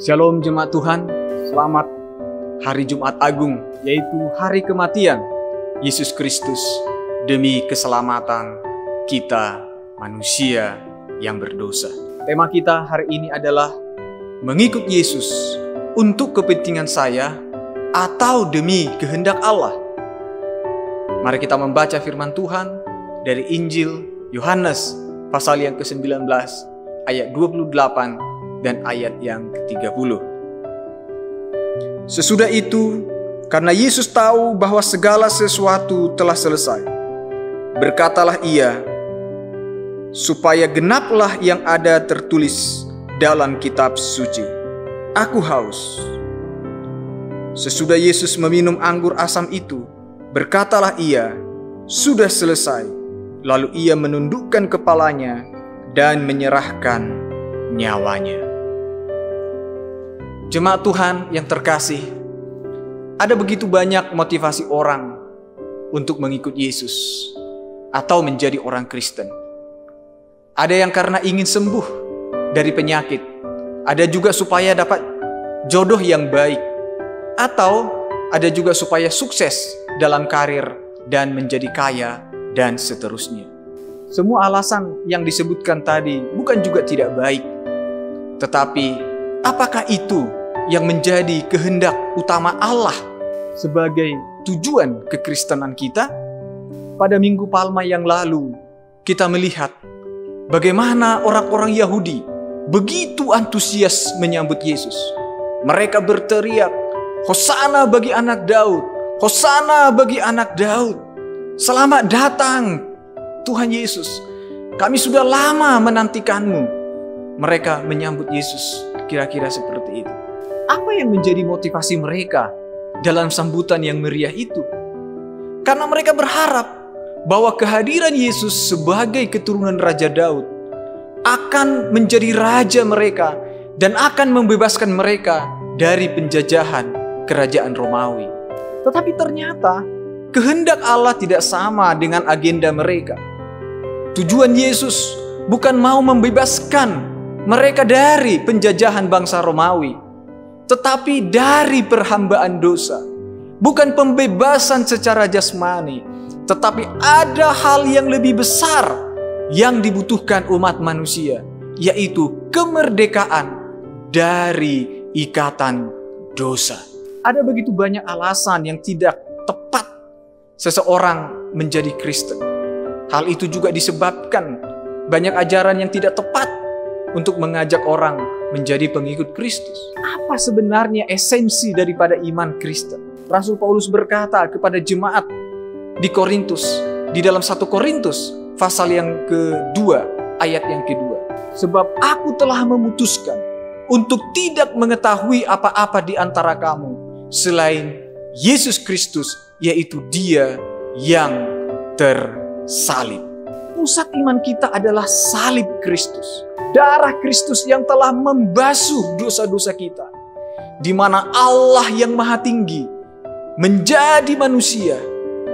Shalom jemaat Tuhan, selamat hari Jumat Agung, yaitu hari kematian Yesus Kristus demi keselamatan kita manusia yang berdosa. Tema kita hari ini adalah mengikut Yesus untuk kepentingan saya atau demi kehendak Allah. Mari kita membaca firman Tuhan dari Injil Yohanes pasal yang ke-19 ayat 28 dan ayat yang ke-30. Sesudah itu, karena Yesus tahu bahwa segala sesuatu telah selesai, berkatalah ia, supaya genaplah yang ada tertulis dalam kitab suci, "Aku haus." Sesudah Yesus meminum anggur asam itu, berkatalah ia, "Sudah selesai." Lalu ia menundukkan kepalanya dan menyerahkan nyawanya. Jemaat Tuhan yang terkasih, ada begitu banyak motivasi orang untuk mengikut Yesus atau menjadi orang Kristen. Ada yang karena ingin sembuh dari penyakit, ada juga supaya dapat jodoh yang baik, atau ada juga supaya sukses dalam karir dan menjadi kaya dan seterusnya. Semua alasan yang disebutkan tadi bukan juga tidak baik, tetapi apakah itu yang menjadi kehendak utama Allah sebagai tujuan kekristenan kita? Pada Minggu Palma yang lalu, kita melihat bagaimana orang-orang Yahudi begitu antusias menyambut Yesus. Mereka berteriak, "Hosana bagi anak Daud, Hosana bagi anak Daud. Selamat datang Tuhan Yesus. Kami sudah lama menantikanmu." Mereka menyambut Yesus kira-kira seperti itu. Apa yang menjadi motivasi mereka dalam sambutan yang meriah itu? Karena mereka berharap bahwa kehadiran Yesus sebagai keturunan Raja Daud akan menjadi raja mereka dan akan membebaskan mereka dari penjajahan kerajaan Romawi. Tetapi ternyata kehendak Allah tidak sama dengan agenda mereka. Tujuan Yesus bukan mau membebaskan mereka dari penjajahan bangsa Romawi, tetapi dari perhambaan dosa. Bukan pembebasan secara jasmani, tetapi ada hal yang lebih besar yang dibutuhkan umat manusia, yaitu kemerdekaan dari ikatan dosa. Ada begitu banyak alasan yang tidak tepat seseorang menjadi Kristen. Hal itu juga disebabkan banyak ajaran yang tidak tepat untuk mengajak orang menjadi pengikut Kristus. Apa sebenarnya esensi daripada iman Kristen? Rasul Paulus berkata kepada jemaat di Korintus, di dalam 1 Korintus pasal yang kedua, ayat yang kedua. "Sebab aku telah memutuskan untuk tidak mengetahui apa-apa di antara kamu selain Yesus Kristus, yaitu Dia yang tersalib." Pusat iman kita adalah salib Kristus. Darah Kristus yang telah membasuh dosa-dosa kita. Di mana Allah yang Maha Tinggi menjadi manusia,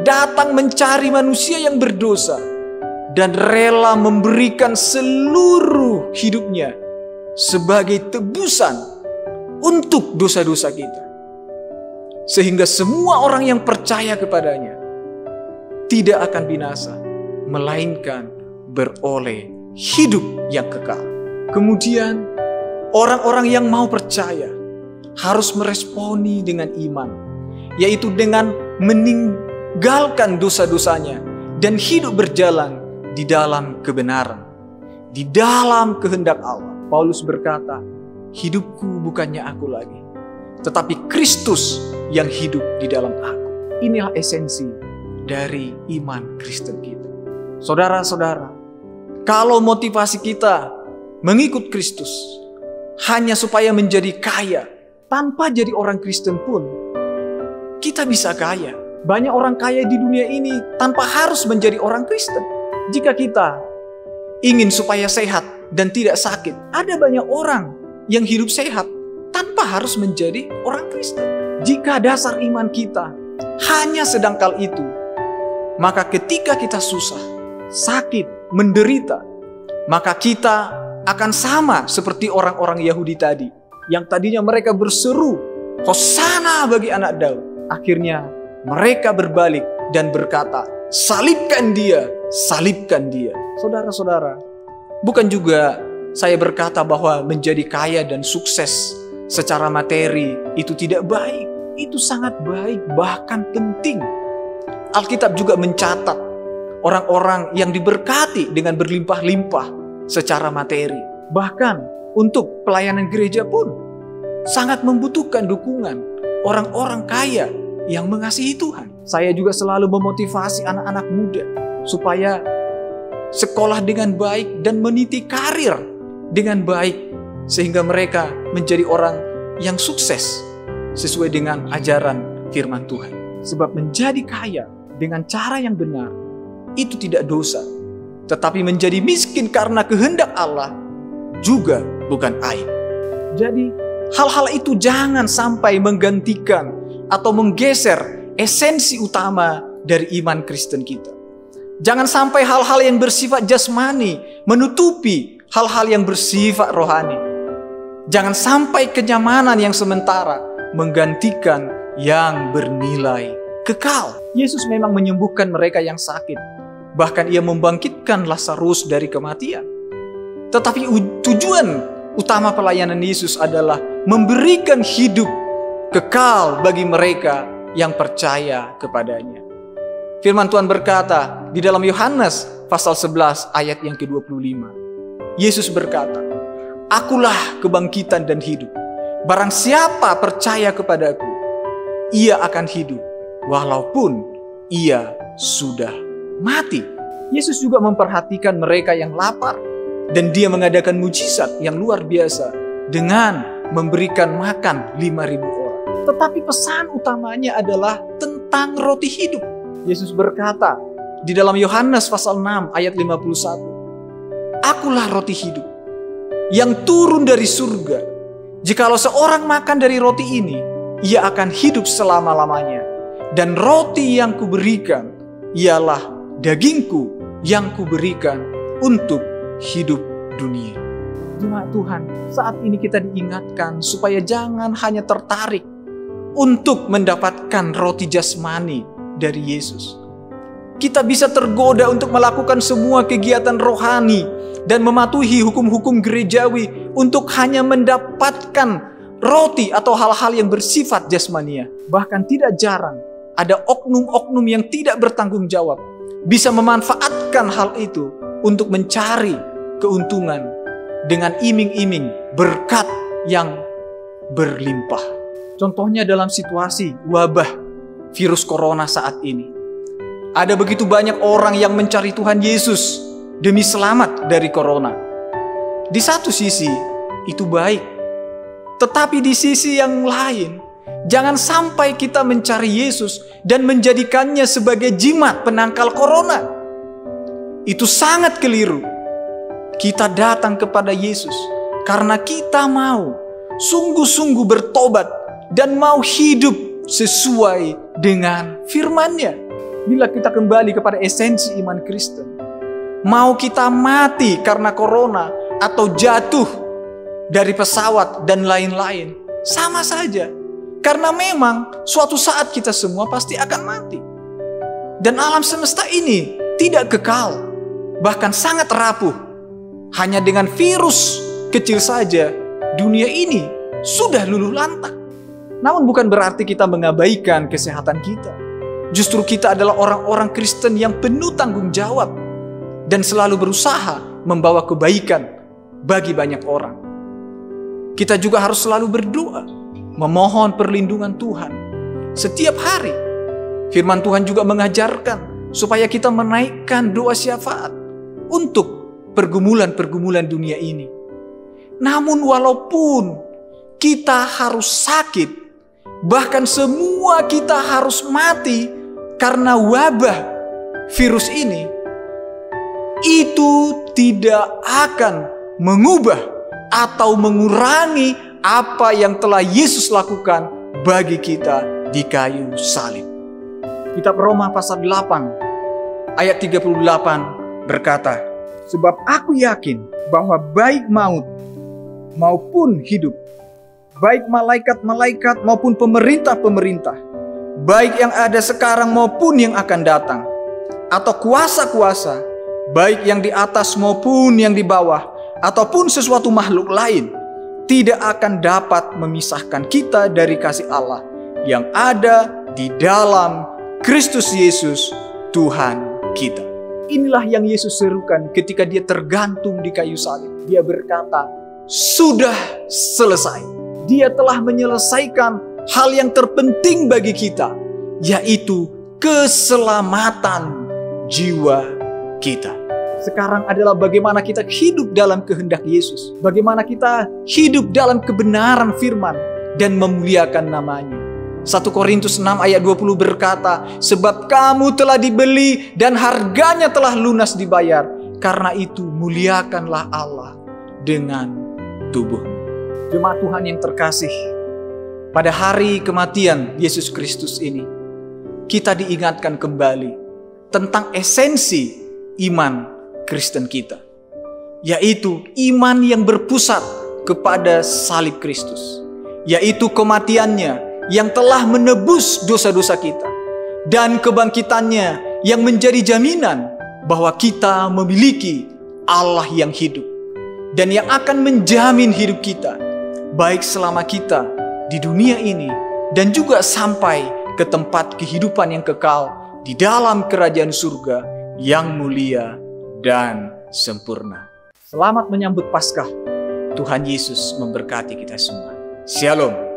datang mencari manusia yang berdosa, dan rela memberikan seluruh hidupnya sebagai tebusan untuk dosa-dosa kita. Sehingga semua orang yang percaya kepadanya tidak akan binasa, melainkan beroleh hidup yang kekal. Kemudian orang-orang yang mau percaya harus meresponi dengan iman, yaitu dengan meninggalkan dosa-dosanya dan hidup berjalan di dalam kebenaran, di dalam kehendak Allah. Paulus berkata, "Hidupku bukannya aku lagi, tetapi Kristus yang hidup di dalam aku." Inilah esensi dari iman Kristen kita. Saudara-saudara, kalau motivasi kita mengikut Kristus hanya supaya menjadi kaya, tanpa jadi orang Kristen pun kita bisa kaya. Banyak orang kaya di dunia ini tanpa harus menjadi orang Kristen. Jika kita ingin supaya sehat dan tidak sakit, ada banyak orang yang hidup sehat tanpa harus menjadi orang Kristen. Jika dasar iman kita hanya sedangkal itu, maka ketika kita susah, sakit, menderita, maka kita akan sama seperti orang-orang Yahudi tadi yang tadinya mereka berseru, Hosana bagi anak Daud. Akhirnya mereka berbalik dan berkata, salibkan dia, salibkan dia. Saudara-saudara, bukan juga saya berkata bahwa menjadi kaya dan sukses secara materi itu tidak baik. Itu sangat baik, bahkan penting. Alkitab juga mencatat orang-orang yang diberkati dengan berlimpah-limpah secara materi. Bahkan untuk pelayanan gereja pun sangat membutuhkan dukungan orang-orang kaya yang mengasihi Tuhan. Saya juga selalu memotivasi anak-anak muda supaya sekolah dengan baik dan meniti karir dengan baik, sehingga mereka menjadi orang yang sukses sesuai dengan ajaran firman Tuhan. Sebab menjadi kaya dengan cara yang benar itu tidak dosa, tetapi menjadi miskin karena kehendak Allah juga bukan aib. Jadi hal-hal itu jangan sampai menggantikan atau menggeser esensi utama dari iman Kristen kita. Jangan sampai hal-hal yang bersifat jasmani menutupi hal-hal yang bersifat rohani. Jangan sampai kenyamanan yang sementara menggantikan yang bernilai kekal. Yesus memang menyembuhkan mereka yang sakit. Bahkan ia membangkitkan Lazarus dari kematian. Tetapi tujuan utama pelayanan Yesus adalah memberikan hidup kekal bagi mereka yang percaya kepadanya. Firman Tuhan berkata di dalam Yohanes pasal 11 ayat yang ke-25. Yesus berkata, Akulah kebangkitan dan hidup. Barang siapa percaya kepadaku, ia akan hidup walaupun ia sudah mati. Yesus juga memperhatikan mereka yang lapar, dan dia mengadakan mujizat yang luar biasa dengan memberikan makan 5.000 orang. Tetapi pesan utamanya adalah tentang roti hidup. Yesus berkata di dalam Yohanes pasal 6 ayat 51, Akulah roti hidup yang turun dari surga. Jikalau seorang makan dari roti ini, ia akan hidup selama-lamanya. Dan roti yang kuberikan ialah dagingku yang kuberikan untuk hidup dunia. Jemaat Tuhan, saat ini kita diingatkan supaya jangan hanya tertarik untuk mendapatkan roti jasmani dari Yesus. Kita bisa tergoda untuk melakukan semua kegiatan rohani dan mematuhi hukum-hukum gerejawi untuk hanya mendapatkan roti atau hal-hal yang bersifat jasmania. Bahkan tidak jarang ada oknum-oknum yang tidak bertanggung jawab bisa memanfaatkan hal itu untuk mencari keuntungan dengan iming-iming berkat yang berlimpah. Contohnya dalam situasi wabah virus corona saat ini. Ada begitu banyak orang yang mencari Tuhan Yesus demi selamat dari corona. Di satu sisi itu baik, tetapi di sisi yang lain jangan sampai kita mencari Yesus dan menjadikannya sebagai jimat penangkal corona. Itu sangat keliru. Kita datang kepada Yesus karena kita mau sungguh-sungguh bertobat dan mau hidup sesuai dengan firman-Nya. Bila kita kembali kepada esensi iman Kristen, mau kita mati karena corona atau jatuh dari pesawat dan lain-lain, sama saja. Karena memang suatu saat kita semua pasti akan mati. Dan alam semesta ini tidak kekal, bahkan sangat rapuh. Hanya dengan virus kecil saja, dunia ini sudah luluh lantak. Namun bukan berarti kita mengabaikan kesehatan kita. Justru kita adalah orang-orang Kristen yang penuh tanggung jawab dan selalu berusaha membawa kebaikan bagi banyak orang. Kita juga harus selalu berdoa, memohon perlindungan Tuhan setiap hari. Firman Tuhan juga mengajarkan supaya kita menaikkan doa syafaat untuk pergumulan-pergumulan dunia ini. Namun walaupun kita harus sakit, bahkan semua kita harus mati karena wabah virus ini, itu tidak akan mengubah atau mengurangi apa yang telah Yesus lakukan bagi kita di kayu salib. Kitab Roma pasal 8 ayat 38 berkata, Sebab aku yakin bahwa baik maut maupun hidup, baik malaikat-malaikat maupun pemerintah-pemerintah, baik yang ada sekarang maupun yang akan datang, atau kuasa-kuasa, baik yang di atas maupun yang di bawah, ataupun sesuatu makhluk lain, tidak akan dapat memisahkan kita dari kasih Allah yang ada di dalam Kristus Yesus Tuhan kita. Inilah yang Yesus serukan ketika dia tergantung di kayu salib. Dia berkata, sudah selesai. Dia telah menyelesaikan hal yang terpenting bagi kita, yaitu keselamatan jiwa kita. Sekarang adalah bagaimana kita hidup dalam kehendak Yesus. Bagaimana kita hidup dalam kebenaran firman dan memuliakan namanya. 1 Korintus 6 ayat 20 berkata, sebab kamu telah dibeli dan harganya telah lunas dibayar. Karena itu muliakanlah Allah dengan tubuhmu. Jemaat Tuhan yang terkasih, pada hari kematian Yesus Kristus ini, kita diingatkan kembali tentang esensi iman Kristen kita, yaitu iman yang berpusat kepada salib Kristus, yaitu kematiannya yang telah menebus dosa-dosa kita, dan kebangkitannya yang menjadi jaminan bahwa kita memiliki Allah yang hidup dan yang akan menjamin hidup kita, baik selama kita di dunia ini dan juga sampai ke tempat kehidupan yang kekal di dalam kerajaan surga yang mulia dan sempurna. Selamat menyambut Paskah. Tuhan Yesus memberkati kita semua. Shalom.